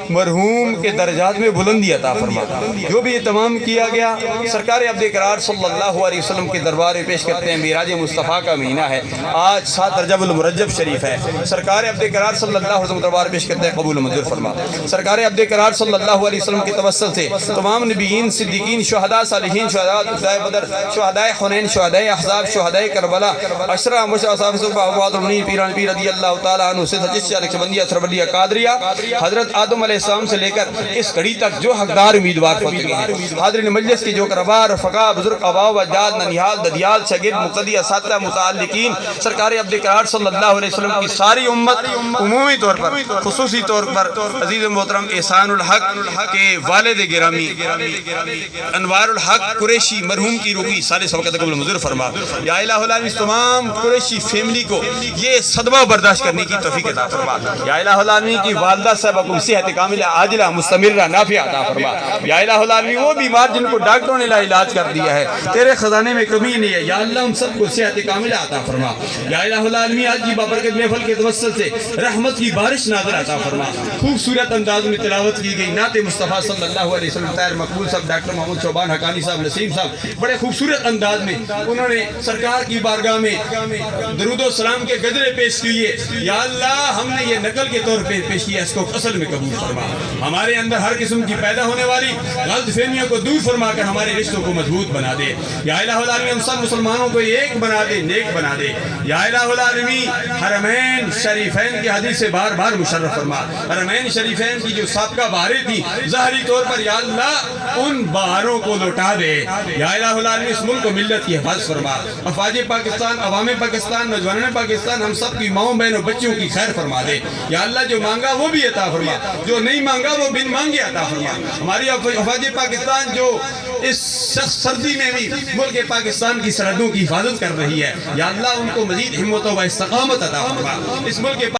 مرحوم کے درجات میں بلندی عطا فرما۔ جو بھی اہتمام کیا گیا سرکار عبد قرار صلی اللہ علیہ وسلم کے دربار میں پیش کرتے ہیں۔ معراج مصطفیٰ کا مہینہ ہے، آج 7 رجب المرجب شریف ہے۔ سرکار عبد قرار صلی اللہ علیہ وسلم دربار پیش کرتے ہیں، قبول منظور فرما۔ سرکار عبد قرار صلی اللہ علیہ وسلم کے توسل سے تمام نبیین، صدیقین، شہداء، صالحین، شہداء بدر، شہداء حنین، شہداء احزاب، شہداء کربلا، اشرا مشرف صاحب صحابہ المنین، پیران پیر رضی اللہ تعالیٰ عنہ سے سچا نقشبندیہ، سربندیہ، قادریہ، حضرت آدم علیہ السلام سے لے کر اس گھڑی تک جو حقدار امیدوار ہو چکے ہیں، حاضرین مجلس کے جو کربار، رفقا، بزرگ، آباء و اجداد، ننیال، ددیال، شاگرد، مقتدی، اساتذہ، متعلقین، سرکار عبد قرار صلی اللہ علیہ وسلم کی ساری امت، عمومی طور پر، خصوصی طور پر عزیز محترم احسان الحق کے والد گرامی انوار الحق قریشی مرحوم کی روحی سالس وقت قبول منظور فرما۔ یا الہ العالمین تمام قریشی فیملی کو یہ صدمہ برداشت کرنے کی توفیق عطا فرما۔ یا الہ العالمین کی والدہ صاحبہ کو صحت کاملہ عاجلہ مستمرہ نافعہ عطا فرما۔ یا الہ العالمین وہ بیمار جن کو ڈاکٹروں نے لا علاج کر دیا ہے، تیرے خزانے میں کمی نہیں ہے، یا اللہ ہم سب کو صحت کاملہ عطا فرما۔ یا الہ العالمین آج کی بابرکت محفل کے توسل سے رحمت کی بارش نازل عطا فرما۔ خوبصورت انداز میں تلاوت کی گئی نعت مصطفیٰ صلی اللہ علیہ وسلم، طاہر مقبول صاحب، ڈاکٹر محمد شعبان حقانی صاحب، نسیم صاحب، بڑے خوبصورت انداز میں انہوں نے سرکار کی بارگاہ میں درود و سلام کے گدرے پیش کیے۔ یا اللہ ہم نے یہ نقل کے طور پہ پیش کیا، اس کو اصل میں قبول فرما۔ ہمارے اندر ہر قسم کی پیدا ہونے والی غلط فہمیوں کو دور فرما کر ہمارے رشتوں کو مضبوط بنا دے۔ یا الہ العالمین ہم سب مسلمانوں کو ایک بنا دے، نیک بنا دے۔ یا الہ العالمین حرمین شریفین کی حدیث سے بار بار مشرف فرما۔ حرمین شریفین کی جو سابقہ بہاریں تھی ظاہری طور پر، یا اللہ ان بہاروں کو لوٹا دے۔ یا الہ العالمین اس ملک و ملت کی حفاظت فرما۔ افواج پاکستان، عوام پاکستان، نوجوانان پاکستان، ہم سب کی ماؤں بہنوں بچوں کی خیر فرما دے۔ یا اللہ جو مانگا وہ بھی عطا فرما، جو نہیں مانگا وہ بن مانگے عطا فرما۔ ہماری افواج پاکستان جو اس سخت سردی میں بھی ملک پاکستان کی سرحدوں کی حفاظت کر رہی ہے، یا اللہ ان کو مزید ہمت و استقامت عطا فرما۔ اس ملک